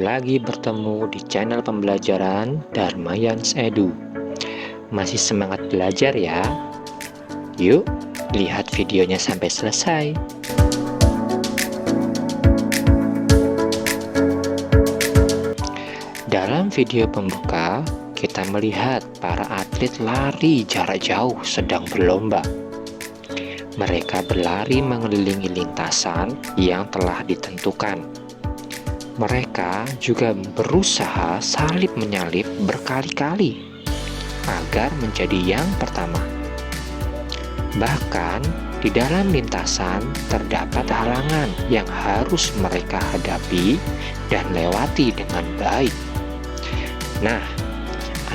lagi bertemu di channel pembelajaran Dharmayans Edu. Masih semangat belajar ya? Yuk, lihat videonya sampai selesai. Dalam video pembuka, kita melihat para atlet lari jarak jauh sedang berlomba. Mereka berlari mengelilingi lintasan yang telah ditentukan. Mereka juga berusaha salip menyalip berkali-kali agar menjadi yang pertama. Bahkan di dalam lintasan terdapat halangan yang harus mereka hadapi dan lewati dengan baik. Nah,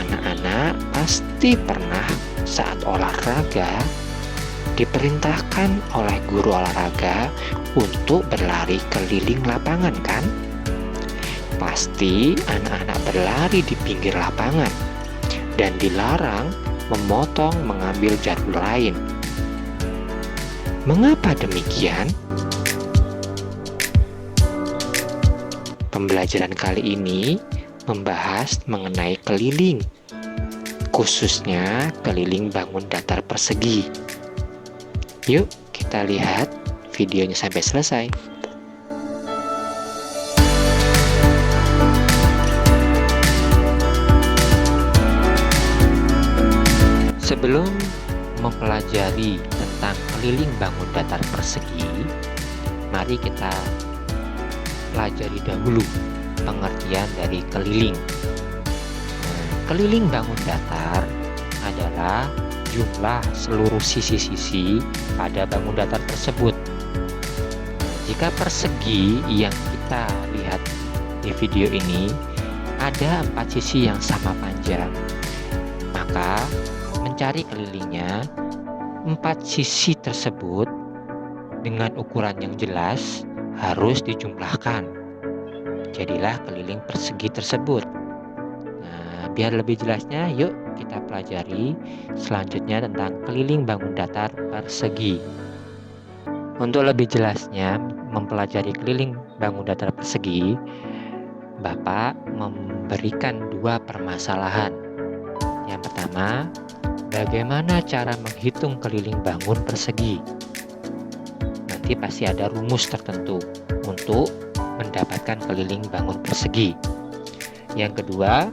anak-anak pasti pernah saat olahraga diperintahkan oleh guru olahraga untuk berlari keliling lapangan, kan? Pasti anak-anak berlari di pinggir lapangan dan dilarang memotong mengambil jalur lain. Mengapa demikian? Pembelajaran kali ini membahas mengenai keliling, khususnya keliling bangun datar persegi. Yuk kita lihat videonya sampai selesai. Sebelum mempelajari tentang keliling bangun datar persegi, mari kita pelajari dahulu pengertian dari keliling. Keliling bangun datar adalah jumlah seluruh sisi-sisi pada bangun datar tersebut. Jika persegi yang kita lihat di video ini ada 4 sisi yang sama panjang, maka mencari kelilingnya 4 sisi tersebut dengan ukuran yang jelas harus dijumlahkan. Jadilah keliling persegi tersebut. Nah, biar lebih jelasnya, yuk kita pelajari selanjutnya tentang keliling bangun datar persegi. Untuk lebih jelasnya mempelajari keliling bangun datar persegi, Bapak memberikan 2 permasalahan. Yang pertama, bagaimana cara menghitung keliling bangun persegi? Nanti pasti ada rumus tertentu untuk mendapatkan keliling bangun persegi. Yang kedua,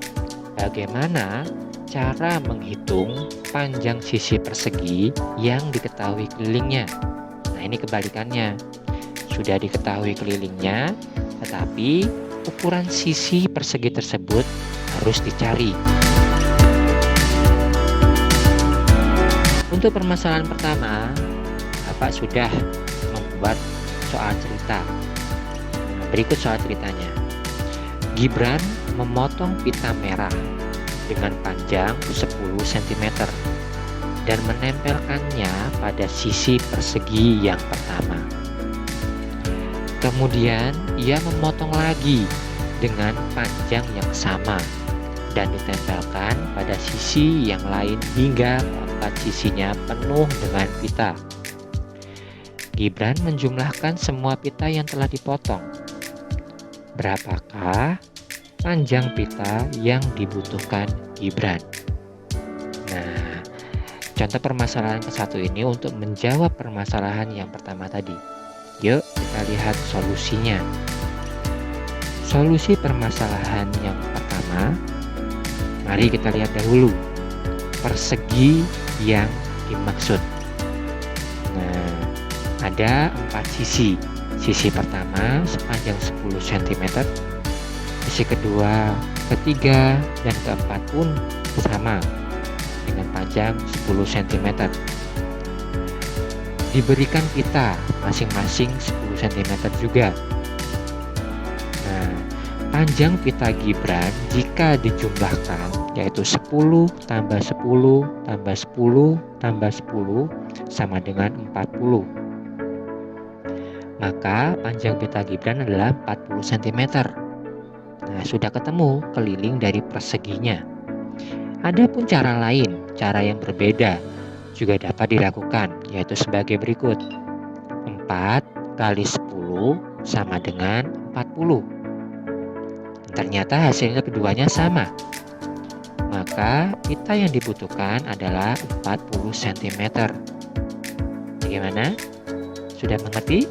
bagaimana cara menghitung panjang sisi persegi yang diketahui kelilingnya. Nah, ini kebalikannya. Sudah diketahui kelilingnya, tetapi ukuran sisi persegi tersebut harus dicari. Untuk permasalahan pertama, Bapak sudah membuat soal cerita. Berikut soal ceritanya. Gibran memotong pita merah dengan panjang 10 cm dan menempelkannya pada sisi persegi yang pertama. Kemudian ia memotong lagi dengan panjang yang sama dan ditempelkan pada sisi yang lain hingga 4 sisinya penuh dengan pita. Gibran menjumlahkan semua pita yang telah dipotong. Berapakah panjang pita yang dibutuhkan Gibran? Nah, contoh permasalahan ke-1 ini untuk menjawab permasalahan yang pertama tadi. Yuk kita lihat solusinya. Solusi permasalahan yang pertama, mari kita lihat dahulu persegi yang dimaksud. Nah, ada 4 sisi. Sisi pertama sepanjang 10 cm, sisi kedua, ketiga, dan keempat pun sama dengan panjang 10 cm. Diberikan pita masing-masing 10 cm juga. Nah, panjang pita Gibran jika dijumlahkan yaitu 10 tambah 10 tambah 10 tambah 10 sama dengan 40. Maka panjang pita Gibran adalah 40 cm. Nah, sudah ketemu keliling dari perseginya. Ada pun cara lain, cara yang berbeda juga dapat dilakukan, yaitu sebagai berikut. 4 kali 10 sama dengan 40. Ternyata hasilnya keduanya sama. Maka pita yang dibutuhkan adalah 40 cm. Bagaimana? Sudah mengerti?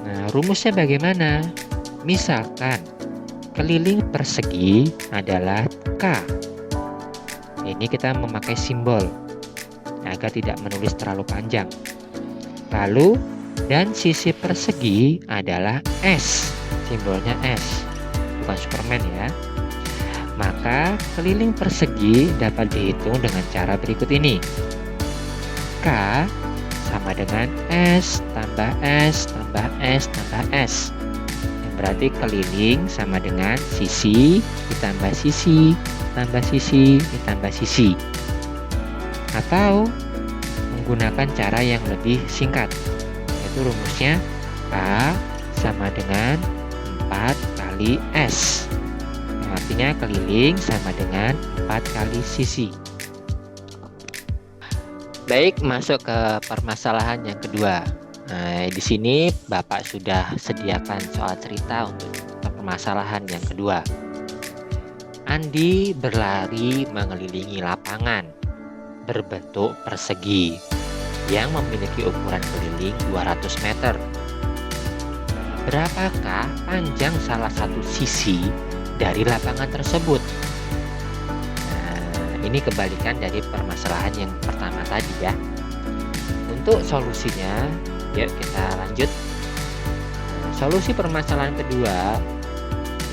Nah, rumusnya bagaimana? Misalkan keliling persegi adalah K. Ini kita memakai simbol agar tidak menulis terlalu panjang. Lalu, dan sisi persegi adalah S. Simbolnya S, bukan Superman ya. Maka keliling persegi dapat dihitung dengan cara berikut ini. K sama dengan S tambah S tambah S tambah S. Yang berarti keliling sama dengan sisi ditambah sisi tambah sisi ditambah sisi. Atau menggunakan cara yang lebih singkat, yaitu rumusnya K sama dengan 4 kali S. Artinya keliling sama dengan 4 kali sisi. Baik, masuk ke permasalahan yang kedua. Nah, di sini Bapak sudah sediakan soal cerita untuk permasalahan yang kedua. Andi berlari mengelilingi lapangan berbentuk persegi yang memiliki ukuran keliling 200 meter. Berapakah panjang salah satu sisi dari lapangan tersebut? Nah, ini kebalikan dari permasalahan yang pertama tadi ya. Untuk solusinya, yuk kita lanjut. Solusi permasalahan kedua,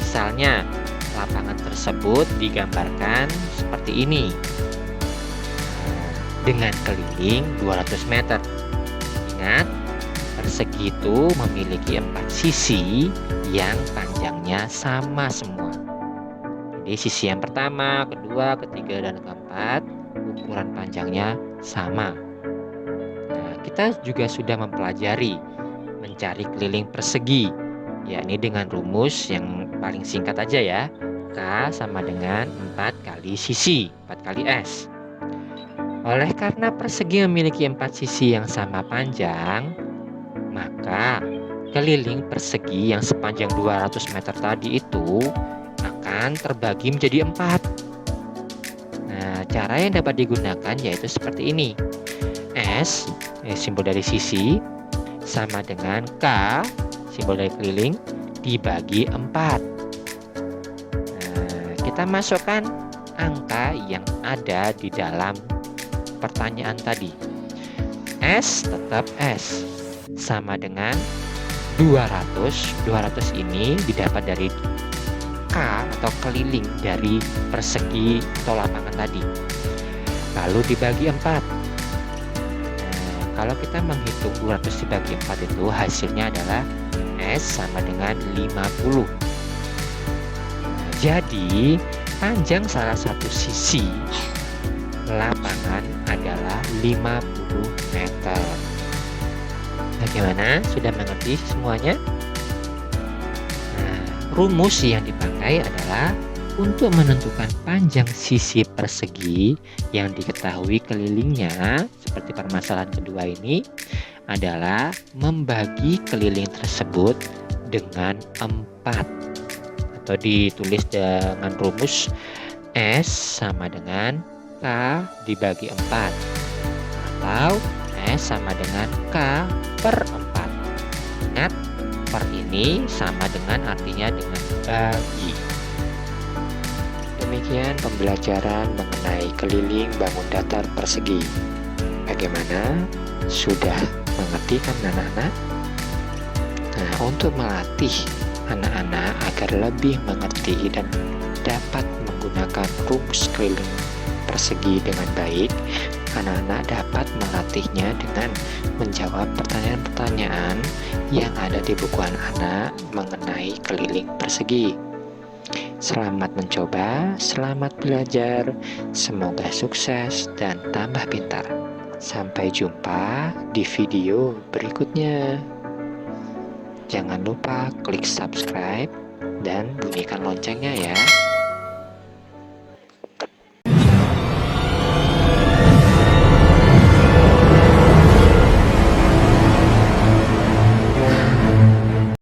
misalnya lapangan tersebut digambarkan seperti ini, dengan keliling 200 meter. Ingat, persegi itu memiliki 4 sisi yang panjangnya sama semua. Jadi sisi yang pertama, kedua, ketiga, dan keempat ukuran panjangnya sama. Nah, kita juga sudah mempelajari mencari keliling persegi, yakni dengan rumus yang paling singkat aja ya. K sama dengan 4 kali sisi, 4 kali S. Oleh karena persegi memiliki 4 sisi yang sama panjang, maka keliling persegi yang sepanjang 200 meter tadi itu akan terbagi menjadi 4. Nah, cara yang dapat digunakan yaitu seperti ini. S, simbol dari sisi, sama dengan K, simbol dari keliling, dibagi 4. Nah, kita masukkan angka yang ada di dalam pertanyaan tadi. S tetap S, sama dengan 200. 200 ini didapat dari K atau keliling dari persegi atau lapangan tadi, lalu dibagi 4. Nah, kalau kita menghitung 200 dibagi 4 itu hasilnya adalah S sama dengan 50. Nah, jadi panjang salah satu sisi lapangan adalah 50 meter. Bagaimana? Sudah mengerti semuanya? Nah, rumus yang dipakai adalah untuk menentukan panjang sisi persegi yang diketahui kelilingnya, seperti permasalahan kedua ini, adalah membagi keliling tersebut dengan 4, atau ditulis dengan rumus S sama dengan K dibagi 4, atau S sama dengan K per 4. Ingat, per ini sama dengan artinya dengan bagi. Demikian pembelajaran mengenai keliling bangun datar persegi. Bagaimana? Sudah mengerti kan anak-anak? Nah, untuk melatih anak-anak agar lebih mengerti dan dapat menggunakan rumus keliling persegi dengan baik, anak-anak dapat melatihnya dengan menjawab pertanyaan-pertanyaan yang ada di buku anak-anak mengenai keliling persegi. Selamat mencoba, selamat belajar, semoga sukses dan tambah pintar. Sampai jumpa di video berikutnya. Jangan lupa klik subscribe dan bunyikan loncengnya ya.